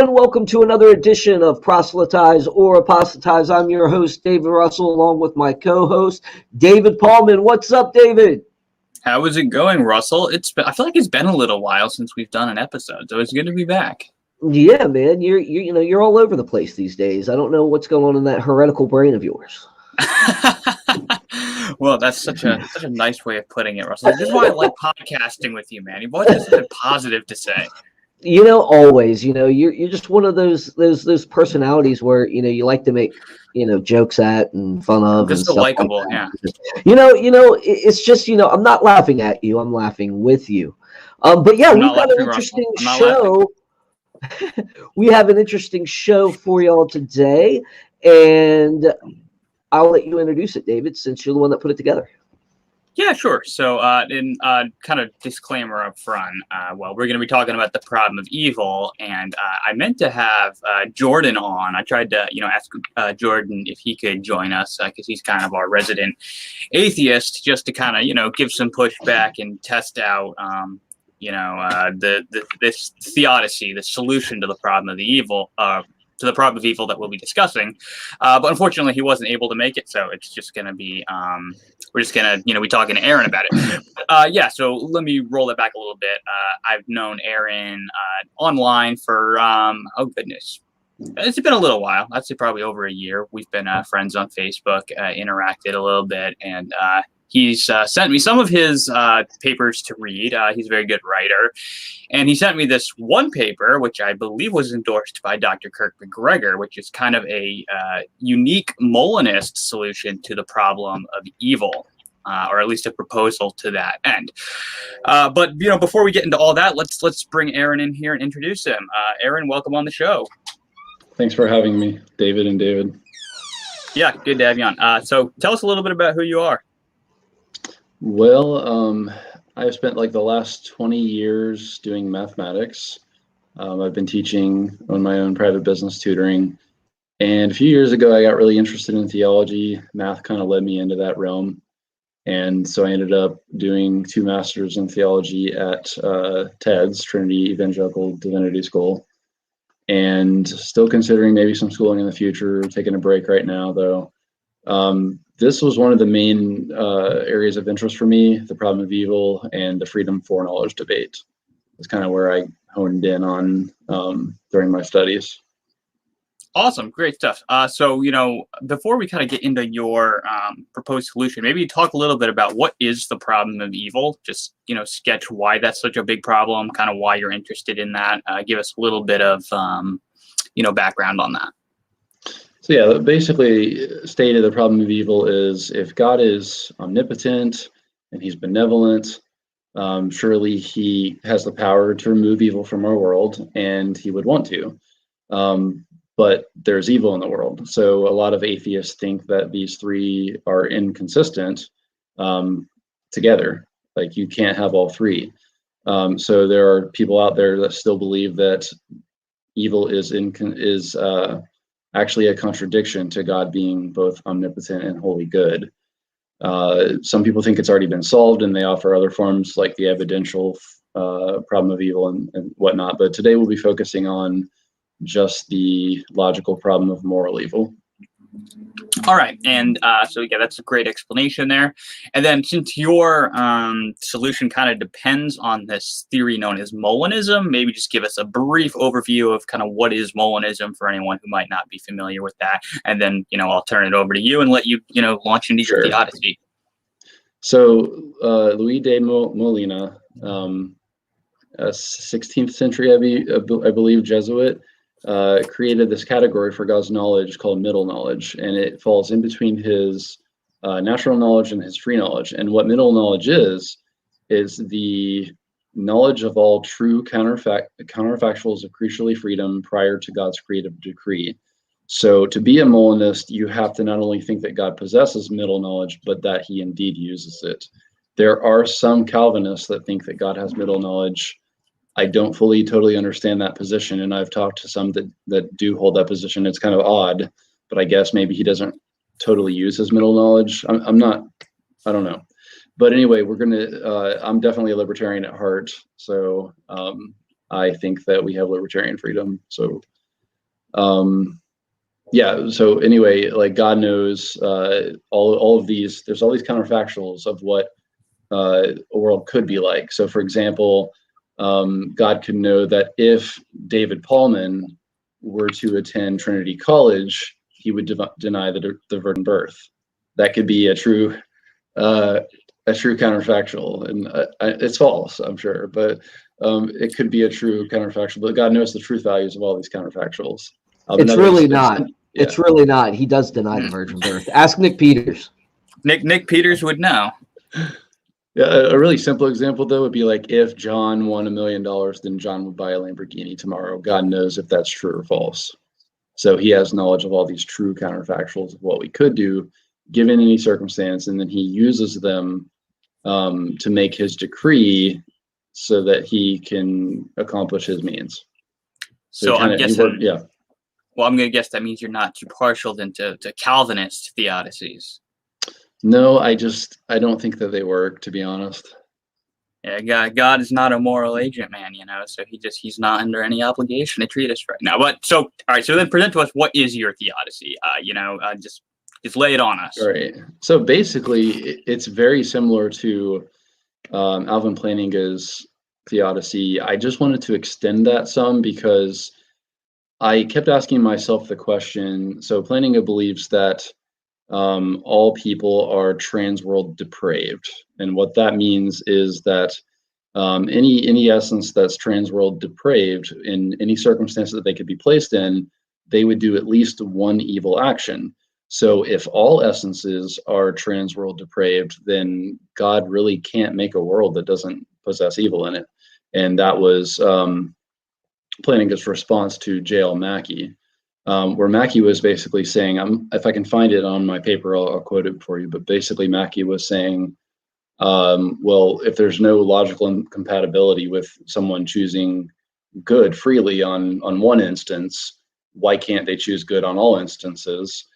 everyone. Welcome to another edition of Proselytize or Apostatize. I'm your host, David Russell, along with my co-host, David Paulman. What's up, David? How is it going, Russell? I feel like it's been a little while since we've done an episode, so it's good to be back. Yeah, man. You're all over the place these days. I don't know what's going on in that heretical brain of yours. Well, that's such a nice way of putting it, Russell. This is why I like podcasting with you, man. You've always got something positive to say. Always. You're just one of those personalities where you like to make jokes at and fun of and Just so stuff likable, like that. yeah. It's just I'm not laughing at you. I'm laughing with you. But yeah, we've got an interesting show. We have an interesting show for y'all today, and I'll let you introduce it, David, since you're the one that put it together. Yeah, sure. So, in kind of disclaimer up front, we're going to be talking about the problem of evil, and I meant to have Jordan on. I tried to, ask Jordan if he could join us because he's kind of our resident atheist, just to kind of, give some pushback and test out, this theodicy, the solution to the problem of the evil. To the problem of evil that we'll be discussing, but unfortunately he wasn't able to make it, so it's just going to be we're just going to be talking to Aaron about it. So let me roll it back a little bit. I've known Aaron online for it's been a little while. I'd say probably over a year. We've been friends on Facebook, interacted a little bit, and he's sent me some of his papers to read. He's a very good writer. And he sent me this one paper, which I believe was endorsed by Dr. Kirk McGregor, which is kind of a unique Molinist solution to the problem of evil, or at least a proposal to that end. But before we get into all that, let's bring Aaron in here and introduce him. Aaron, welcome on the show. Thanks for having me, David and David. Yeah, good to have you on. So tell us a little bit about who you are. Well, I've spent like the last 20 years doing mathematics. I've been teaching on my own private business tutoring. And a few years ago, I got really interested in theology. Math kind of led me into that realm. And so I ended up doing 2 masters in theology at TEDS, Trinity Evangelical Divinity School. And still considering maybe some schooling in the future, taking a break right now, though. This was one of the main areas of interest for me, the problem of evil and the freedom for knowledge debate. It's kind of where I honed in on during my studies. Awesome. Great stuff. So, before we kind of get into your proposed solution, maybe talk a little bit about what is the problem of evil. Just, sketch why that's such a big problem, kind of why you're interested in that. Give us a little bit of, background on that. So yeah, basically stated the problem of evil is if God is omnipotent and he's benevolent, surely he has the power to remove evil from our world, and he would want to. But there's evil in the world. So a lot of atheists think that these three are inconsistent together. Like you can't have all three. So there are people out there that still believe that evil is actually a contradiction to God being both omnipotent and wholly good. Some people think it's already been solved, and they offer other forms like the evidential problem of evil and whatnot. But today we'll be focusing on just the logical problem of moral evil. All right. And so, yeah, that's a great explanation there. And then since your solution kind of depends on this theory known as Molinism, maybe just give us a brief overview of kind of what is Molinism for anyone who might not be familiar with that. And then, I'll turn it over to you and let you, launch into your theodicy. So Louis de Molina, a 16th century, I believe, Jesuit, created this category for God's knowledge called middle knowledge, and it falls in between his natural knowledge and his free knowledge. And what middle knowledge is the knowledge of all true counterfactuals of creaturely freedom prior to God's creative decree. So to be a Molinist, you have to not only think that God possesses middle knowledge, but that he indeed uses it. There are some Calvinists that think that God has middle knowledge. I don't totally understand that position, and I've talked to some that do hold that position. It's kind of odd, but I guess maybe he doesn't totally use his middle knowledge. I don't know. But anyway, I'm definitely a libertarian at heart, so I think that we have libertarian freedom. So, yeah. So anyway, like God knows all of these. There's all these counterfactuals of what a world could be like. So, for example, God could know that if David Paulman were to attend Trinity College, he would deny the virgin birth. That could be a true counterfactual, and it's false, I'm sure, but it could be a true counterfactual. But God knows the truth values of all these counterfactuals. It's really not. Yeah. It's really not. He does deny the virgin birth. Ask Nick Peters. Nick Peters would know. Yeah, a really simple example though would be like if John won $1 million, then John would buy a Lamborghini tomorrow. God knows if that's true or false. So he has knowledge of all these true counterfactuals of what we could do given any circumstance, and then he uses them to make his decree so that he can accomplish his means. So I'm guessing, yeah. Well, I'm going to guess that means you're not too partial then to Calvinist theodicies. No, I don't think that they work, to be honest. Yeah, God is not a moral agent, man, so he's not under any obligation to treat us right now. But so, all right, so then present to us, what is your theodicy? Just lay it on us. All right. So basically, it's very similar to Alvin Plantinga's theodicy. I just wanted to extend that some because I kept asking myself the question. So Plantinga believes that all people are transworld depraved, and what that means is that any essence that's transworld depraved in any circumstance that they could be placed in, they would do at least one evil action. So if all essences are transworld depraved, then God really can't make a world that doesn't possess evil in it. And that was Plantinga's response to J.L. Mackie, where Mackie was basically saying, if I can find it on my paper, I'll quote it for you. But basically Mackie was saying, well, if there's no logical incompatibility with someone choosing good freely on one instance, why can't they choose good on all instances?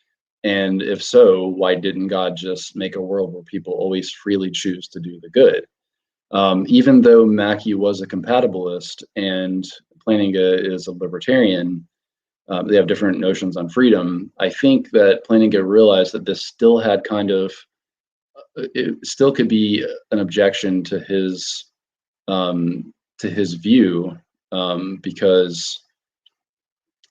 And if so, why didn't God just make a world where people always freely choose to do the good? Even though Mackie was a compatibilist and Plantinga is a libertarian, they have different notions on freedom. I think that Plantinga realized that this still had it still could be an objection to his view, because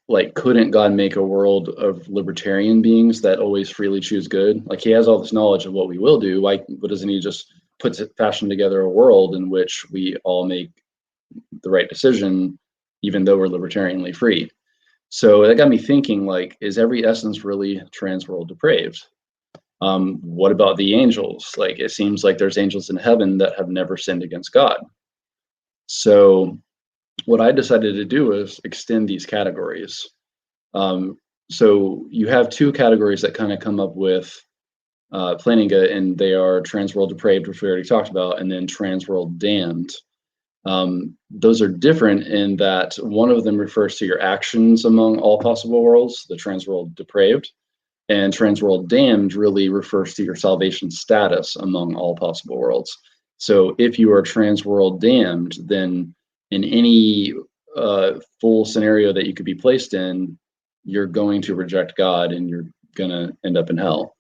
like, couldn't God make a world of libertarian beings that always freely choose good? Like, he has all this knowledge of what we will do. Why doesn't he just fashion together a world in which we all make the right decision, even though we're libertarianly free? So that got me thinking, like, is every essence really transworld depraved? What about the angels? Like, it seems like there's angels in heaven that have never sinned against God. So what I decided to do is extend these categories. So you have two categories that kind of come up with Plantinga, and they are transworld depraved, which we already talked about, and then transworld damned. Those are different in that one of them refers to your actions among all possible worlds, the transworld depraved, and transworld damned really refers to your salvation status among all possible worlds. So if you are transworld damned, then in any full scenario that you could be placed in, you're going to reject God and you're going to end up in hell.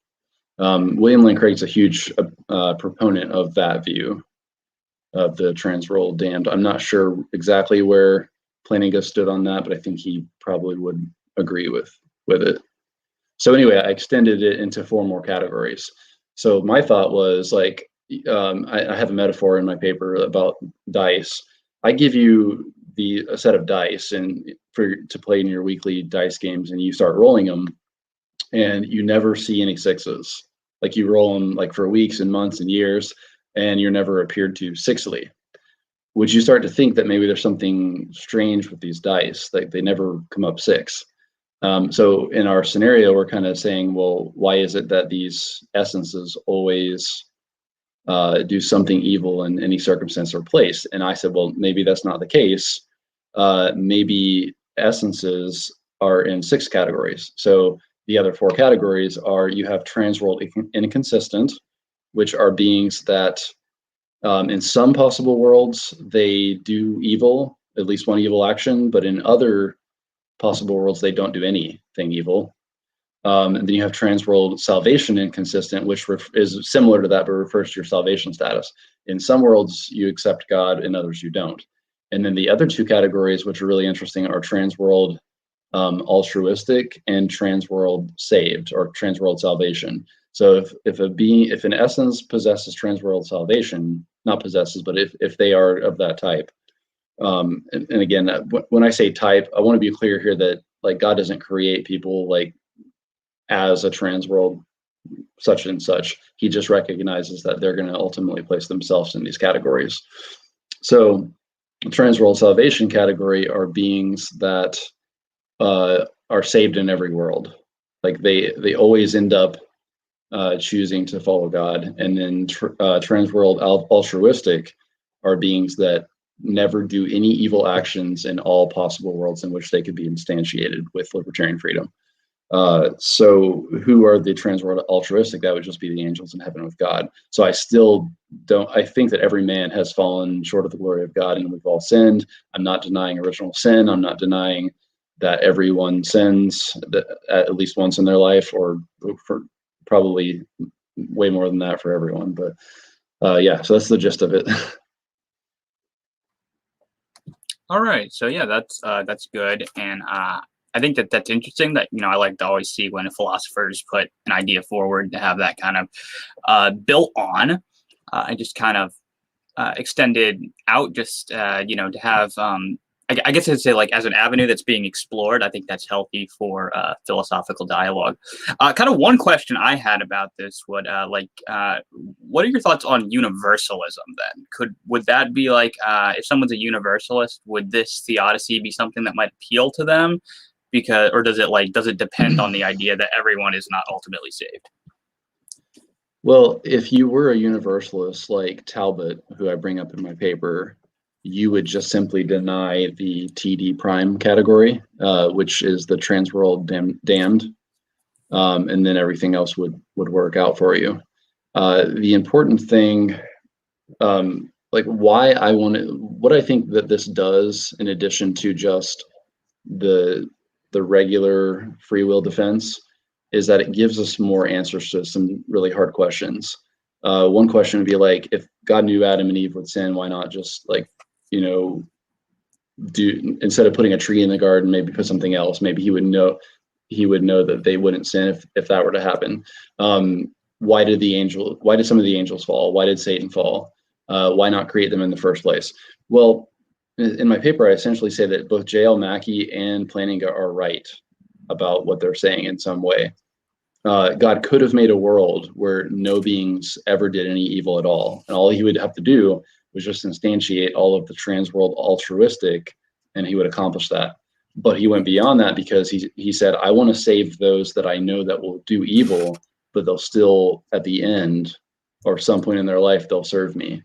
William Lane Craig's a huge proponent of that view of the transworld damned. I'm not sure exactly where Plantinga stood on that, but I think he probably would agree with it. So anyway, I extended it into 4 more categories. So my thought was, like, I have a metaphor in my paper about dice. I give you a set of dice and to play in your weekly dice games, and you start rolling them, and you never see any 6s. Like, you roll them like for weeks and months and years, and you're never appeared to 6ly. Would you start to think that maybe there's something strange with these dice? Like, they never come up 6. So in our scenario, we're kind of saying, well, why is it that these essences always do something evil in any circumstance or place? And I said, well, maybe that's not the case. Maybe essences are in 6 categories. So the other 4 categories are, you have transworld inconsistent, which are beings that in some possible worlds, they do evil at least one evil action, but in other possible worlds, they don't do anything evil. And then you have transworld salvation inconsistent, which is similar to that, but refers to your salvation status. In some worlds, you accept God, in others, you don't. And then the other two categories, which are really interesting, are transworld altruistic and transworld saved, or transworld salvation. So if an essence possesses transworld salvation, not possesses, but if they are of that type, and again, when I say type, I want to be clear here that like God doesn't create people like as a transworld such and such. He just recognizes that they're going to ultimately place themselves in these categories. So transworld salvation category are beings that are saved in every world. Like they always end up choosing to follow God. And then transworld altruistic are beings that never do any evil actions in all possible worlds in which they could be instantiated with libertarian freedom. So who are the transworld altruistic? That would just be the angels in heaven with God. So I think that every man has fallen short of the glory of God and we've all sinned. I'm not denying original sin. I'm not denying that everyone sins at least once in their life, or for probably way more than that for everyone. But yeah, so that's the gist of it. All right, so yeah, that's good, and I think that's interesting. That I like to always see when philosophers put an idea forward to have that kind of built on, and just kind of extended out. Just to have I guess I'd say like as an avenue that's being explored. I think that's healthy for philosophical dialogue. Kind of one question I had about this would what are your thoughts on universalism then? Would that be like if someone's a universalist, would this theodicy be something that might appeal to them? Or does it depend on the idea that everyone is not ultimately saved? Well, if you were a universalist like Talbot, who I bring up in my paper, you would just simply deny the TD prime category, which is the transworld damned, and then everything else would work out for you. The important thing, what I think that this does, in addition to just the regular free will defense, is that it gives us more answers to some really hard questions. One question would be like, if God knew Adam and Eve would sin, why not just instead of putting a tree in the garden, maybe put something else? Maybe he would know that they wouldn't sin if that were to happen. Why did some of the angels fall? Why did Satan fall? Why not create them in the first place? Well, in my paper, I essentially say that both J.L. Mackie and Plantinga are right about what they're saying in some way. God could have made a world where no beings ever did any evil at all, and all he would have to do was just instantiate all of the transworld altruistic, and he would accomplish that. But he went beyond that because he said, I want to save those that I know that will do evil, but they'll still, at the end, or some point in their life, they'll serve me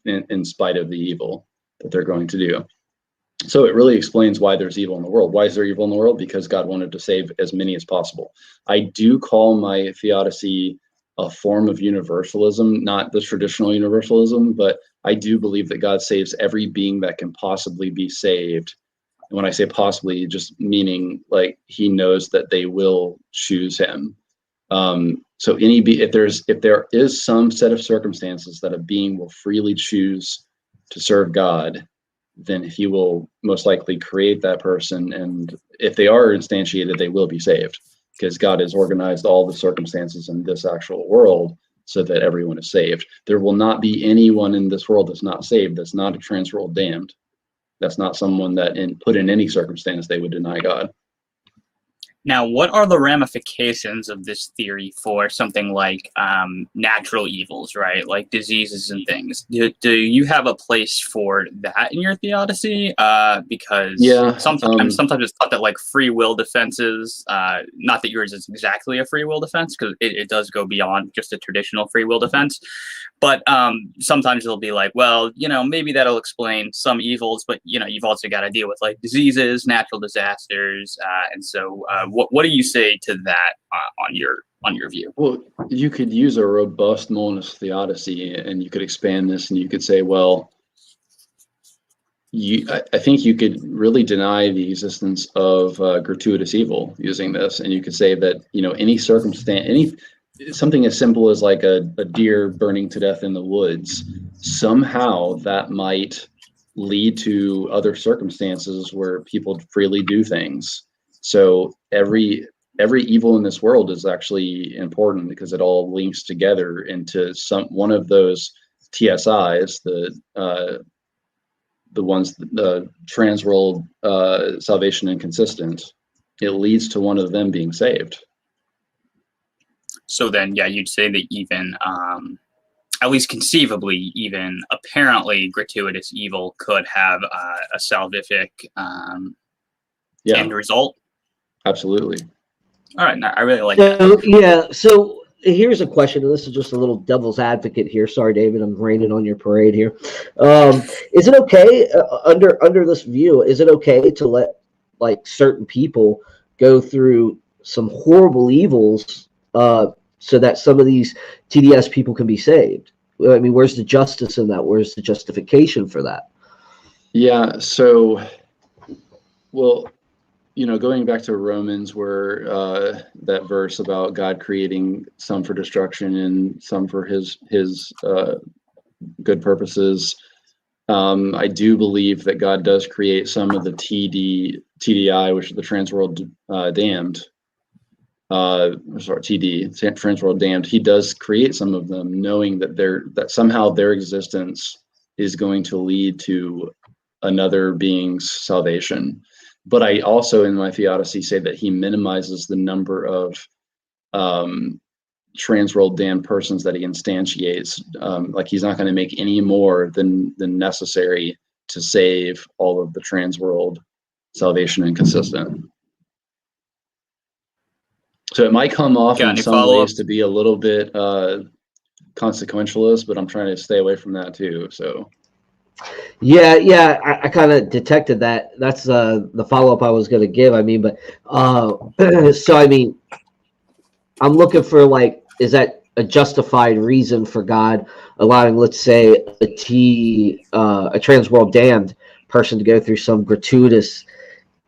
in spite of the evil that they're going to do. So it really explains why there's evil in the world. Why is there evil in the world? Because God wanted to save as many as possible. I do call my theodicy a form of universalism, not the traditional universalism, but I do believe that God saves every being that can possibly be saved. And when I say possibly, just meaning like he knows that they will choose him. So if there is some set of circumstances that a being will freely choose to serve God, then he will most likely create that person. And if they are instantiated, they will be saved, because God has organized all the circumstances in this actual world so that everyone is saved. There will not be anyone in this world that's not saved, that's not a transworld damned. That's not someone that put in any circumstance they would deny God. Now, what are the ramifications of this theory for something like natural evils, right? Like diseases and things. Do you have a place for that in your theodicy? Because sometimes it's thought that like free will defenses, not that yours is exactly a free will defense, because it does go beyond just a traditional free will defense. But sometimes it'll be like, well, maybe that'll explain some evils, but you've also got to deal with like diseases, natural disasters, and so what do you say to that on your view? Well, you could use a robust monist theodicy, and you could expand this, and you could say, well, I think you could really deny the existence of gratuitous evil using this, and you could say that any circumstance, something as simple as like a deer burning to death in the woods, somehow that might lead to other circumstances where people freely do things. So every evil in this world is actually important because it all links together into one of those TSIs, the ones, the trans world, salvation and consistent. It leads to one of them being saved. So then, yeah, you'd say that even, at least conceivably, even apparently gratuitous evil could have a salvific end result. Absolutely. All right, I really like that. Yeah, so here's a question, and this is just a little devil's advocate here. Sorry, David, I'm raining on your parade here. Is it okay under this view? Is it okay to let like certain people go through some horrible evils so that some of these TDS people can be saved? I mean, where's the justice in that? Where's the justification for that? Yeah. So, well, going back to Romans, where that verse about God creating some for destruction and some for his good purposes, I do believe that God does create some of the TDI, which is the trans world damned. TD, trans world damned. He does create some of them, knowing that somehow their existence is going to lead to another being's salvation. But I also, in my theodicy, say that he minimizes the number of trans world damned persons that he instantiates. Like he's not going to make any more than necessary to save all of the trans world salvation and consistent. So it might come off in some ways to be a little bit consequentialist, but I'm trying to stay away from that too. So. Yeah, I kind of detected that. That's the follow-up I was going to give. I mean, but so I mean, I'm looking for like, is that a justified reason for God allowing, let's say, a trans world damned person to go through some gratuitous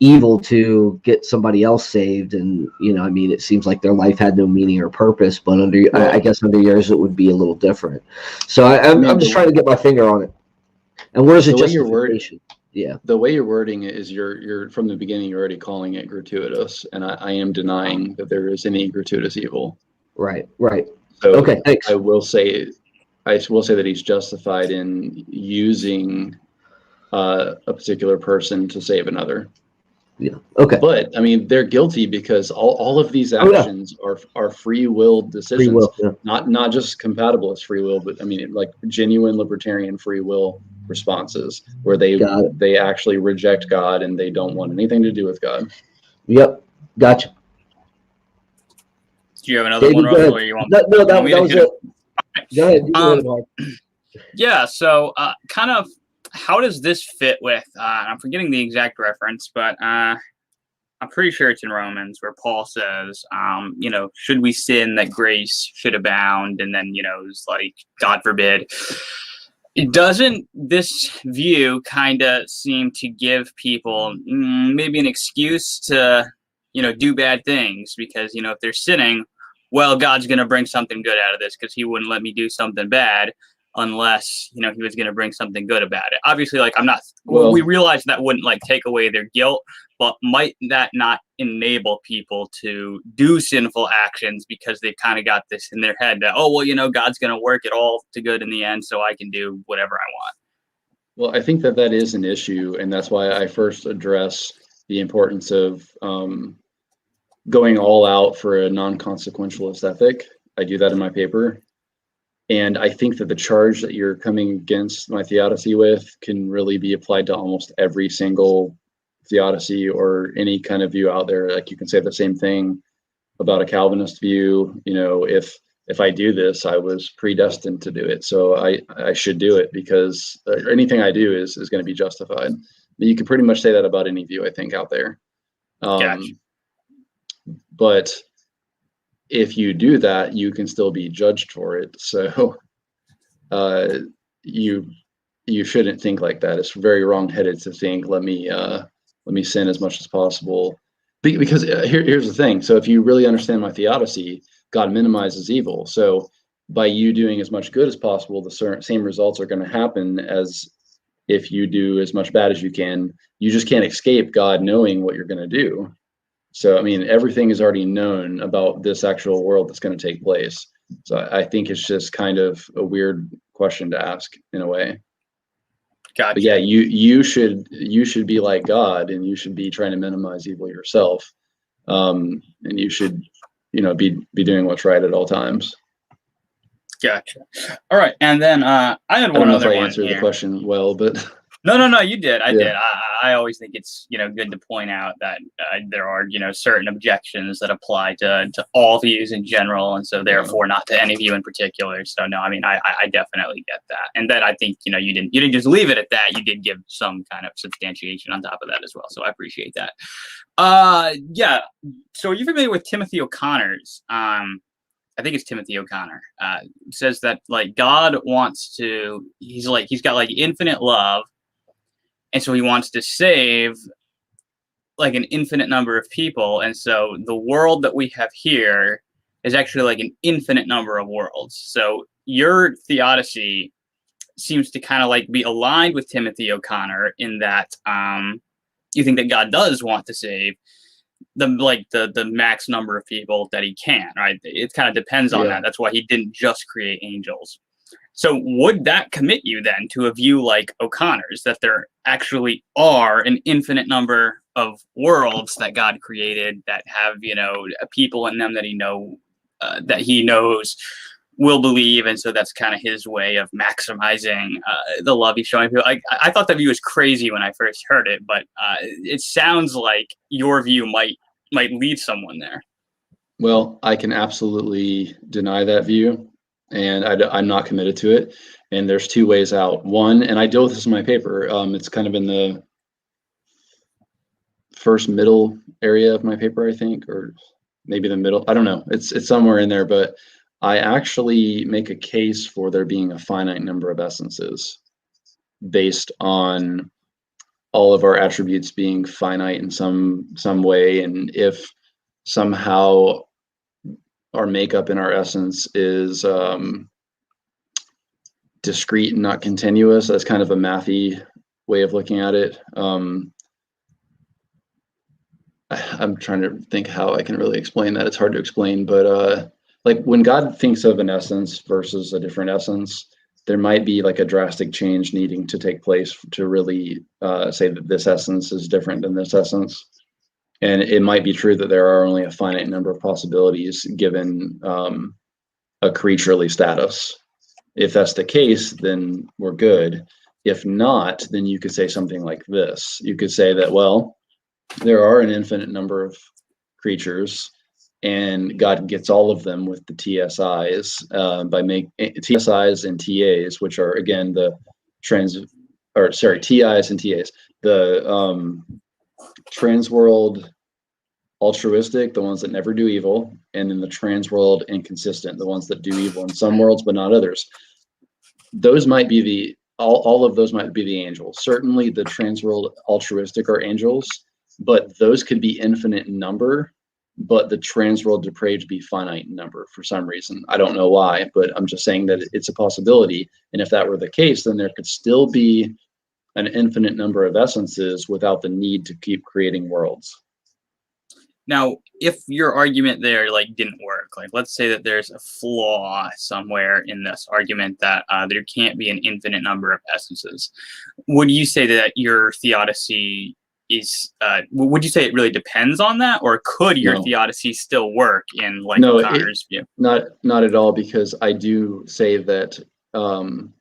evil to get somebody else saved? And I mean, it seems like their life had no meaning or purpose, but I guess under yours it would be a little different. So I'm just trying to get my finger on it. And where's the justification? The way you're wording it is you're from the beginning, you're already calling it gratuitous, and I am denying that there is any gratuitous evil. Right. So okay, thanks. I will say that he's justified in using a particular person to save another. Yeah. Okay. But I mean, they're guilty because all of these actions are free will decisions, free will, not just compatibilist free will, but I mean, like genuine libertarian free will responses where they actually reject God and they don't want anything to do with God. Yep. Gotcha. Do you have another one, Russell, or you want? No, that was it. Go ahead. Yeah. So, kind of, how does this fit with? I'm forgetting the exact reference, but I'm pretty sure it's in Romans where Paul says, should we sin that grace should abound? And then, it's like, God forbid. Doesn't this view kind of seem to give people maybe an excuse to, do bad things? Because, if they're sinning, well, God's going to bring something good out of this because he wouldn't let me do something bad unless, he was going to bring something good about it. Obviously, like, we realize that wouldn't like take away their guilt, but might that not enable people to do sinful actions because they've kind of got this in their head that, oh, well, God's going to work it all to good in the end, so I can do whatever I want? Well, I think that is an issue, and that's why I first address the importance of going all out for a non-consequentialist ethic. I do that in my paper. And I think that the charge that you're coming against my theodicy with can really be applied to almost every single theodicy or any kind of view out there. Like you can say the same thing about a Calvinist view. If I do this, I was predestined to do it. So I should do it because anything I do is going to be justified. You can pretty much say that about any view, I think, out there. Gotcha. But if you do that, you can still be judged for it. So you you shouldn't think like that. It's very wrong-headed to think, let me sin as much as possible. Because here's the thing. So if you really understand my theodicy, God minimizes evil. So by you doing as much good as possible, the same results are going to happen as if you do as much bad as you can. You just can't escape God knowing what you're going to do. So, I mean, everything is already known about this actual world that's going to take place. So I think it's just kind of a weird question to ask in a way. Gotcha. But yeah, you should be like God, and you should be trying to minimize evil yourself. And you should, be doing what's right at all times. Gotcha. All right, and then I had one other one. I don't know if I answered the question well, but no, you did. I did. I always think it's good to point out that there are certain objections that apply to all views in general, and so therefore not to any view in particular. So no, I mean I definitely get that, and then I think you didn't just leave it at that. You did give some kind of substantiation on top of that as well. So I appreciate that. Yeah. So are you familiar with Timothy O'Connor's? I think it's Timothy O'Connor, says that like God wants to, he's got like infinite love. And so he wants to save like an infinite number of people. And so the world that we have here is actually like an infinite number of worlds. So your theodicy seems to kind of like be aligned with Timothy O'Connor in that you think that God does want to save the max number of people that he can, right? It kind of depends on that. That's why he didn't just create angels. So would that commit you then to a view like O'Connor's, that there actually are an infinite number of worlds that God created that have, people in them that he knows will believe, and so that's kind of his way of maximizing the love he's showing people. I thought that view was crazy when I first heard it, but it sounds like your view might lead someone there. Well, I can absolutely deny that view, and I'm not committed to it. And there's two ways out. One, and I deal with this in my paper. It's kind of in the first middle area of my paper, I think, or maybe the middle. I don't know. It's somewhere in there, but I actually make a case for there being a finite number of essences based on all of our attributes being finite in some way. And if somehow our makeup in our essence is discrete and not continuous, that's kind of a mathy way of looking at it. I'm trying to think how I can really explain that. It's hard to explain, but like when God thinks of an essence versus a different essence, there might be like a drastic change needing to take place to really say that this essence is different than this essence. And it might be true that there are only a finite number of possibilities given a creaturely status. If that's the case, then we're good. If not, then you could say something like this. You could say that, well, there are an infinite number of creatures, and God gets all of them with the TSIs by making TSIs and TAs, which are again the TIs and TAs, the trans world altruistic, the ones that never do evil, and then the trans world inconsistent, the ones that do evil in some worlds but not others. Those might be all of those might be the angels. Certainly the trans world altruistic are angels, but those could be infinite in number. But the trans world depraved be finite in number for some reason. I don't know why, but I'm just saying that it's a possibility. And if that were the case, then there could still be an infinite number of essences without the need to keep creating worlds. Now, if your argument there didn't work, like let's say that there's a flaw somewhere in this argument that there can't be an infinite number of essences, would you say that your theodicy is would you say it really depends on that, or could your theodicy still work in O'Connor's view? Not at all, because I do say that even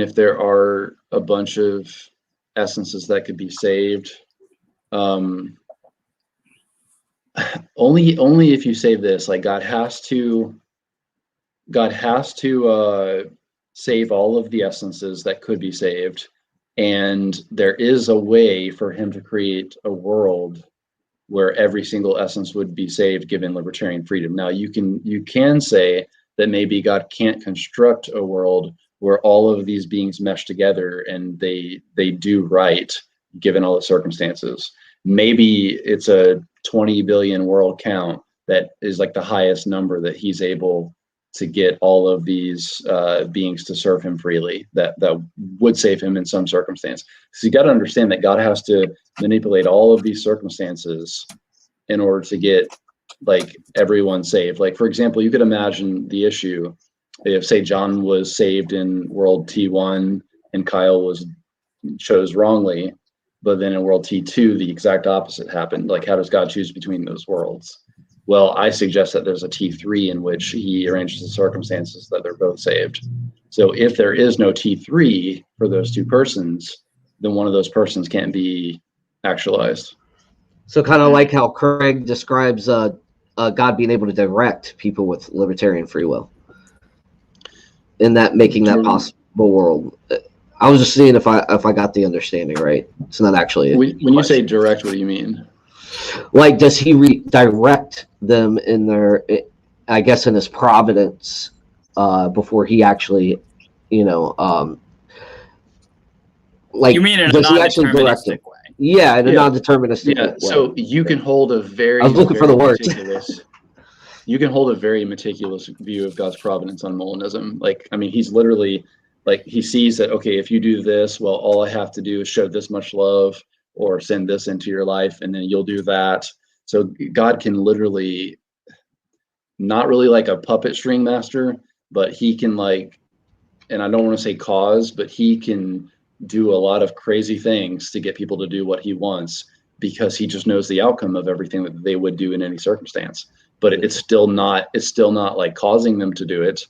if there are a bunch of essences that could be saved, only if you say this, like God has to save all of the essences that could be saved. And there is a way for him to create a world where every single essence would be saved given libertarian freedom. Now you can say that maybe God can't construct a world where all of these beings mesh together and they do right given all the circumstances. Maybe it's a 20 billion world count that is like the highest number that he's able to get all of these beings to serve him freely, that would save him in some circumstance. So you got to understand that God has to manipulate all of these circumstances in order to get like everyone saved. Like, for example, you could imagine the issue if, say, John was saved in world T1 and Kyle chose wrongly, but then in world T2 the exact opposite happened. Like, how does God choose between those worlds? Well, I suggest that there's a T3 in which he arranges the circumstances that they're both saved. So if there is no T3 for those two persons, then one of those persons can't be actualized. So kind of like how Craig describes God being able to direct people with libertarian free will, in that making that possible world. I was just seeing if I got the understanding right. It's not actually. When you say direct, what do you mean? Like, does he redirect them in their, I guess, in his providence before he actually, like, you mean in a does he actually direct it? way? Yeah, in a non-deterministic way. So you can hold a very, I was looking for the words. You can hold a very meticulous view of God's providence on Molinism. Like, I mean, he's literally, like, he sees that, okay, if you do this, well, all I have to do is show this much love or send this into your life, and then you'll do that. So God can literally, not really like a puppet string master, but he can, like, and I don't want to say cause, but he can do a lot of crazy things to get people to do what he wants, because he just knows the outcome of everything that they would do in any circumstance. But it's still not like causing them to do it,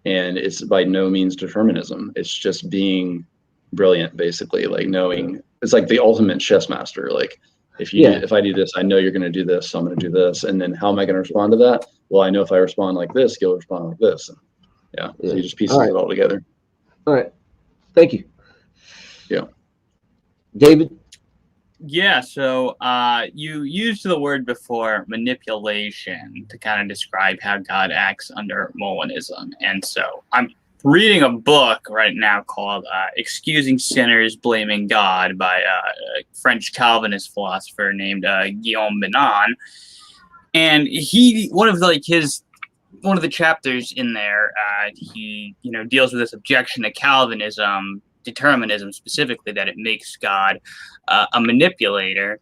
and it's by no means determinism. It's just being brilliant, basically, like knowing. It's like the ultimate chess master. Like, if I do this, I know you're going to do this, so I'm going to do this, and then how am I going to respond to that? Well, I know if I respond like this, you'll respond like this. So you just pieces it all together. All right, thank you. Yeah, David. Yeah, so you used the word before, manipulation, to kind of describe how God acts under Molinism. And so I'm reading a book right now called Excusing Sinners, Blaming God by a French Calvinist philosopher named Guillaume Benon. And one of the chapters in there, he deals with this objection to Calvinism, determinism specifically, that it makes God a manipulator.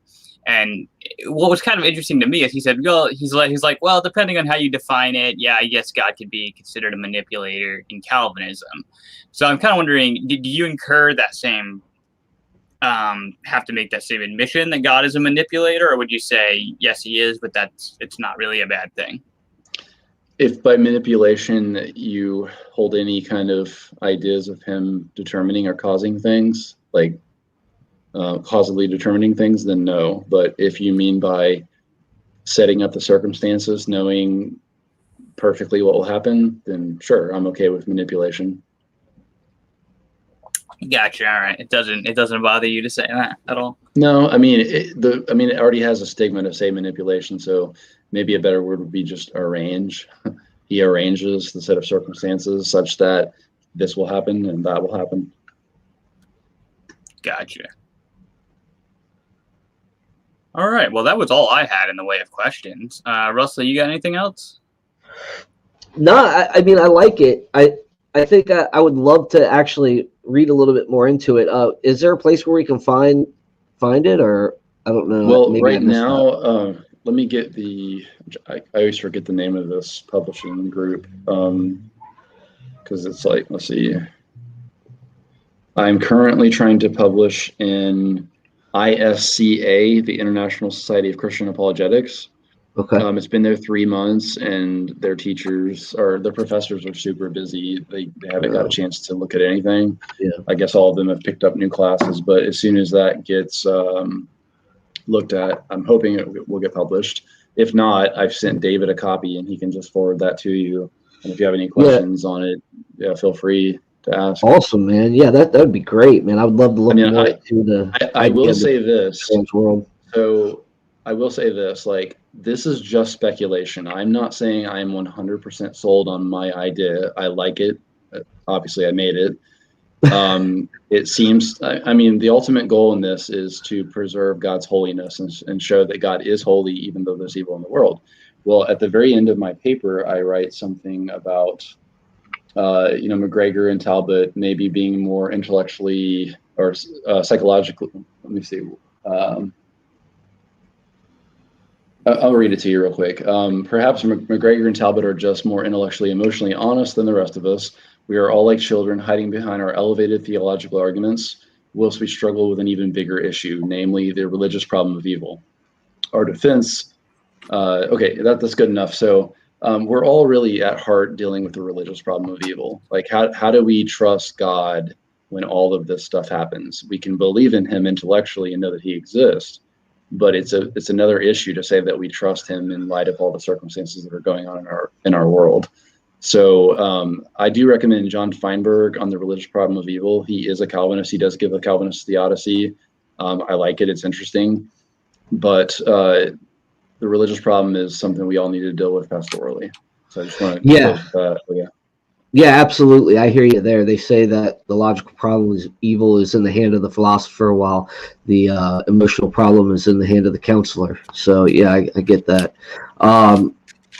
And what was kind of interesting to me is he said, well, he's like, well, depending on how you define it, yeah, I guess God could be considered a manipulator in Calvinism. So I'm kind of wondering, did you incur that same, have to make that same admission that God is a manipulator, or would you say, yes, he is, but it's not really a bad thing? If by manipulation you hold any kind of ideas of him determining or causing things, like causally determining things, then no. But if you mean by setting up the circumstances, knowing perfectly what will happen, then sure, I'm okay with manipulation. Gotcha. All right. It doesn't bother you to say that at all? No, I mean, it already has a stigma to say manipulation, so maybe a better word would be just arrange. He arranges the set of circumstances such that this will happen and that will happen. Gotcha. All right. Well, that was all I had in the way of questions. Russell, you got anything else? No, I mean, I like it. I think I would love to actually read a little bit more into it. Is there a place where we can find it, or I don't know? Well, right now, let me get I always forget the name of this publishing group, because it's like, let's see. I'm currently trying to publish in ISCA, the International Society of Christian Apologetics. Okay. It's been there 3 months, and their professors are super busy. They haven't got a chance to look at anything. Yeah. I guess all of them have picked up new classes, but as soon as that gets looked at, I'm hoping it will get published. If not, I've sent David a copy, and he can just forward that to you. And if you have any questions on it, feel free to ask. Awesome, man. Yeah, that would be great, man. I would love to look more into the. I will say this. World. So I will say this, like, this is just speculation. I'm not saying I'm 100% sold on my idea. I like it. obviously I made it. It seems, I mean, the ultimate goal in this is to preserve God's holiness and show that God is holy, even though there's evil in the world. Well, at the very end of my paper, I write something about, McGregor and Talbot maybe being more intellectually or psychologically. Let me see. I'll read it to you real quick. Perhaps McGregor and Talbot are just more intellectually, emotionally honest than the rest of us. We are all like children hiding behind our elevated theological arguments, whilst we struggle with an even bigger issue, namely the religious problem of evil. Our defense, okay, that's good enough. So we're all really at heart dealing with the religious problem of evil. Like how do we trust God when all of this stuff happens? We can believe in him intellectually and know that he exists, but it's another issue to say that we trust him in light of all the circumstances that are going on in our world. So I do recommend John Feinberg on the religious problem of evil. He is a Calvinist. He does give a Calvinist theodicy. I like it. It's interesting. But the religious problem is something we all need to deal with pastorally. So I just want to close with that. Yeah. Yeah, absolutely. I hear you there. They say that the logical problem is evil is in the hand of the philosopher, while the emotional problem is in the hand of the counselor. So yeah, I get that.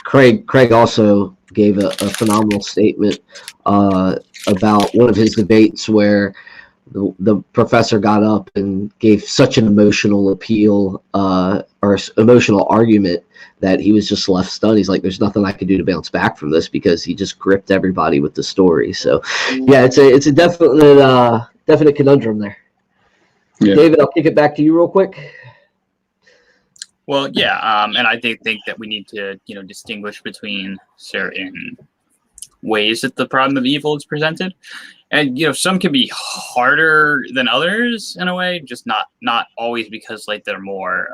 Craig also gave a phenomenal statement about one of his debates where the professor got up and gave such an emotional appeal or emotional argument that he was just left stunned. He's like, there's nothing I can do to bounce back from this, because he just gripped everybody with the story. So yeah, it's a definite conundrum there. Yeah. David, I'll kick it back to you real quick. Well, yeah, and I think that we need to, distinguish between certain ways that the problem of evil is presented, and some can be harder than others in a way, just not always because like they're more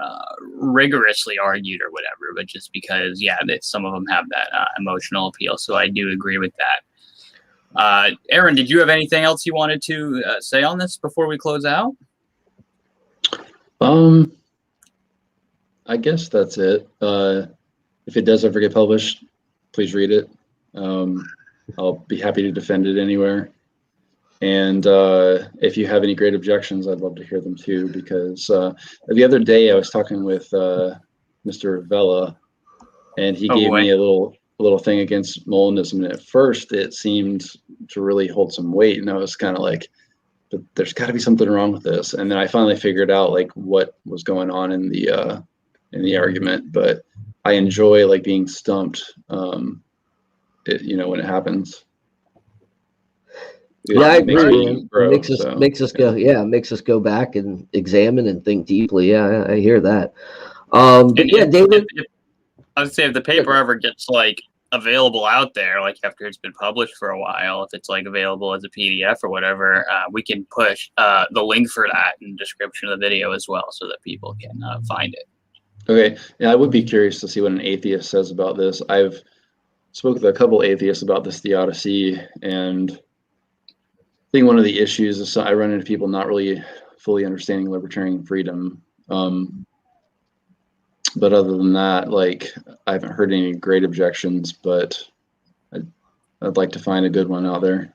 rigorously argued or whatever, but just because that some of them have that emotional appeal. So I do agree with that. Aaron, did you have anything else you wanted to say on this before we close out? I guess that's it. If it does ever get published, please read it. I'll be happy to defend it anywhere. And if you have any great objections, I'd love to hear them too, because the other day I was talking with Mr. Vela, and he gave me a little thing against Molinism. And at first it seemed to really hold some weight, and I was kind of like, but there's got to be something wrong with this. And then I finally figured out like what was going on in the argument. But I enjoy like being stumped, when it happens. Yeah, I agree. It makes us go back and examine and think deeply. Yeah, I hear that. David. I would say if the paper ever gets like available out there, like after it's been published for a while, if it's like available as a PDF or whatever, we can push the link for that in the description of the video as well, so that people can find it. Okay. Yeah, I would be curious to see what an atheist says about this. I've spoken with a couple atheists about this theodicy, and I think one of the issues is I run into people not really fully understanding libertarian freedom. But other than that, like, I haven't heard any great objections, but I'd like to find a good one out there.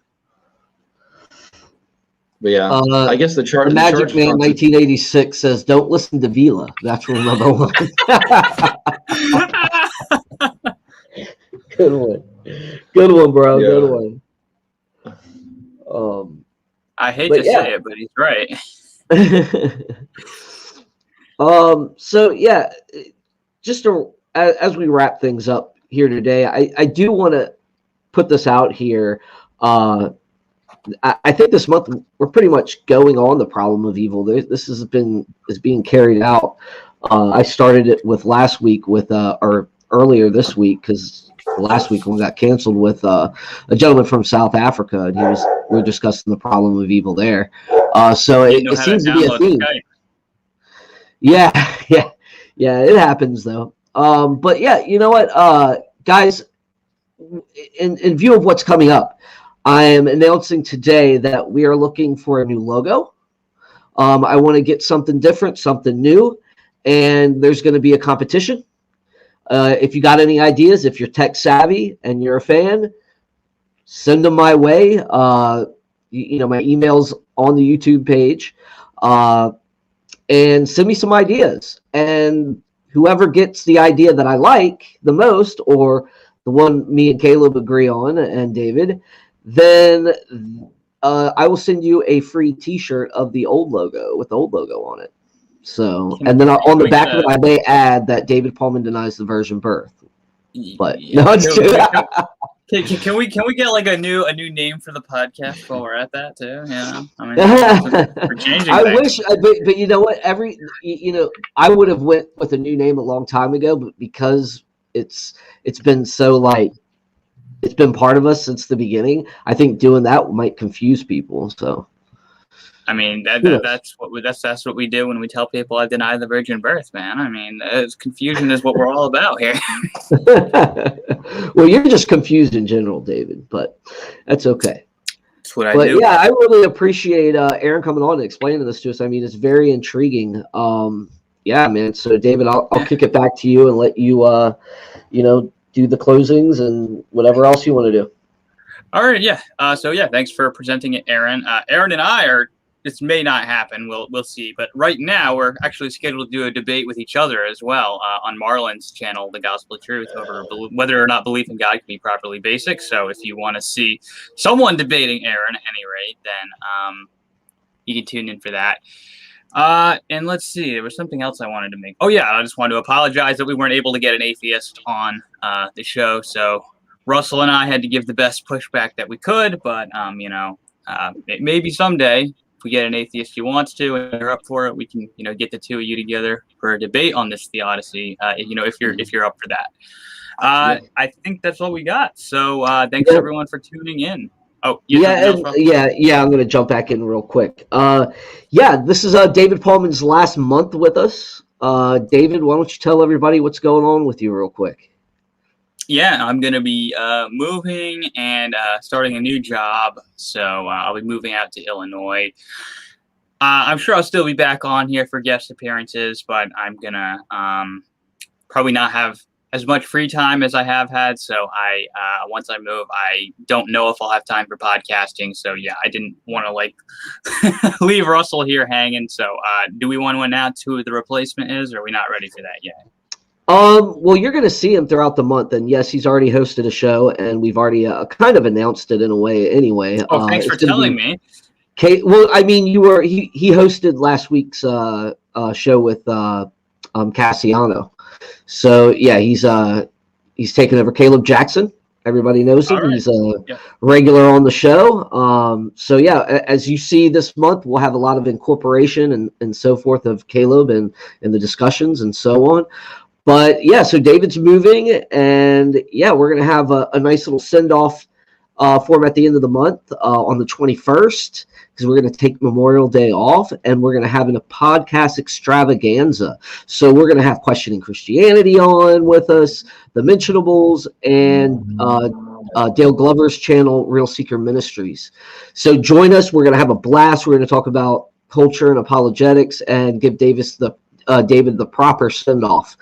But yeah, I guess the Magic Man 1986 says, "Don't listen to Vila." That's rule number one. Good one, bro. Yeah. Good one. I hate to say it, but he's right. So yeah, just as we wrap things up here today, I do want to put this out here. I think this month we're pretty much going on the problem of evil. This is being carried out. I started it with last week or earlier this week, because last week one got canceled, with a gentleman from South Africa, and we were discussing the problem of evil there. So it seems to be a theme. Yeah, it happens though. But yeah, you know what, guys, in view of what's coming up, I am announcing today that we are looking for a new logo. I want to get something different, something new, and there's going to be a competition. If you got any ideas, if you're tech savvy and you're a fan, send them my way. My email's on the YouTube page, and send me some ideas. And whoever gets the idea that I like the most, or the one me and Caleb agree on, and David, then I will send you a free T-shirt of the old logo with the old logo on it. So, and then on the back of it, I may add that David Paulman denies the virgin birth. But yeah, no, it's true. Can we get like a new name for the podcast while we're at that too? Yeah, I mean, we're changing. I wish, but you know what? I would have went with a new name a long time ago, but because it's been so it's been part of us since the beginning. I think doing that might confuse people. So, I mean, that's what we do when we tell people I deny the virgin birth, man. I mean, confusion is what we're all about here. Well, you're just confused in general, David, but that's okay. That's what I do. Yeah, I really appreciate Aaron coming on and explaining this to us. I mean, it's very intriguing. Yeah, man. So, David, I'll kick it back to you and let you, do the closings and whatever else you want to do. All right, yeah. Thanks for presenting it, Aaron. Aaron and I are. This may not happen. We'll see. But right now, we're actually scheduled to do a debate with each other as well on Marlon's channel, The Gospel of Truth, over whether or not belief in God can be properly basic. So if you want to see someone debating Aaron at any rate, then you can tune in for that. And let's see. There was something else I wanted to make. Oh, yeah. I just wanted to apologize that we weren't able to get an atheist on the show. So Russell and I had to give the best pushback that we could. But, maybe someday, if we get an atheist who wants to and you're up for it, we can, get the two of you together for a debate on this theodicy. If you're up for that. I think that's all we got. So thanks everyone for tuning in. Oh, yeah, I'm going to jump back in real quick. This is David Paulman's last month with us. David, why don't you tell everybody what's going on with you real quick? Yeah, I'm going to be moving and starting a new job. So I'll be moving out to Illinois. I'm sure I'll still be back on here for guest appearances, but I'm going to probably not have as much free time as I have had. So once I move, I don't know if I'll have time for podcasting. So yeah, I didn't want to leave Russell here hanging. So do we want to announce who the replacement is, or are we not ready for that yet? Well, you're going to see him throughout the month, and yes, he's already hosted a show, and we've already kind of announced it in a way anyway. Oh, thanks for telling me. Well, I mean, he hosted last week's show with Cassiano. So yeah, he's taken over. Caleb Jackson, everybody knows him. Right. He's a regular on the show. So yeah, as you see this month, we'll have a lot of incorporation and so forth of Caleb and the discussions and so on. But yeah, so David's moving, and yeah, we're gonna have a nice little send-off for him at the end of the month on the 21st, because we're going to take Memorial Day off, and we're going to have a podcast extravaganza. So we're going to have Questioning Christianity on with us, The Mentionables, and Dale Glover's channel, Real Seeker Ministries. So join us. We're going to have a blast. We're going to talk about culture and apologetics and give David the proper send-off.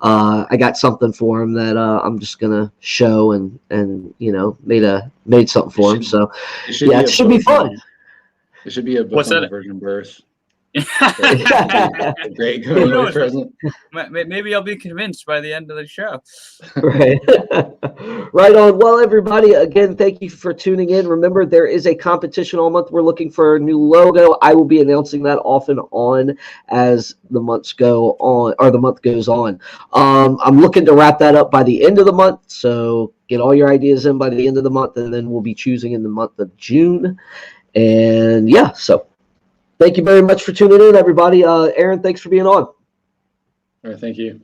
I got something for him that I'm just gonna show and made something for him. So it should be fun. It should be a book What's on that? the virgin birth. Great going present. Maybe I'll be convinced by the end of the show. Right. Right on. Well, everybody, again, thank you for tuning in. Remember, there is a competition all month. We're looking for a new logo. I will be announcing that off and on as the months go on, or the month goes on. I'm looking to wrap that up by the end of the month. So get all your ideas in by the end of the month, and then we'll be choosing in the month of June. And yeah, so thank you very much for tuning in, everybody. Aaron, thanks for being on. All right, thank you.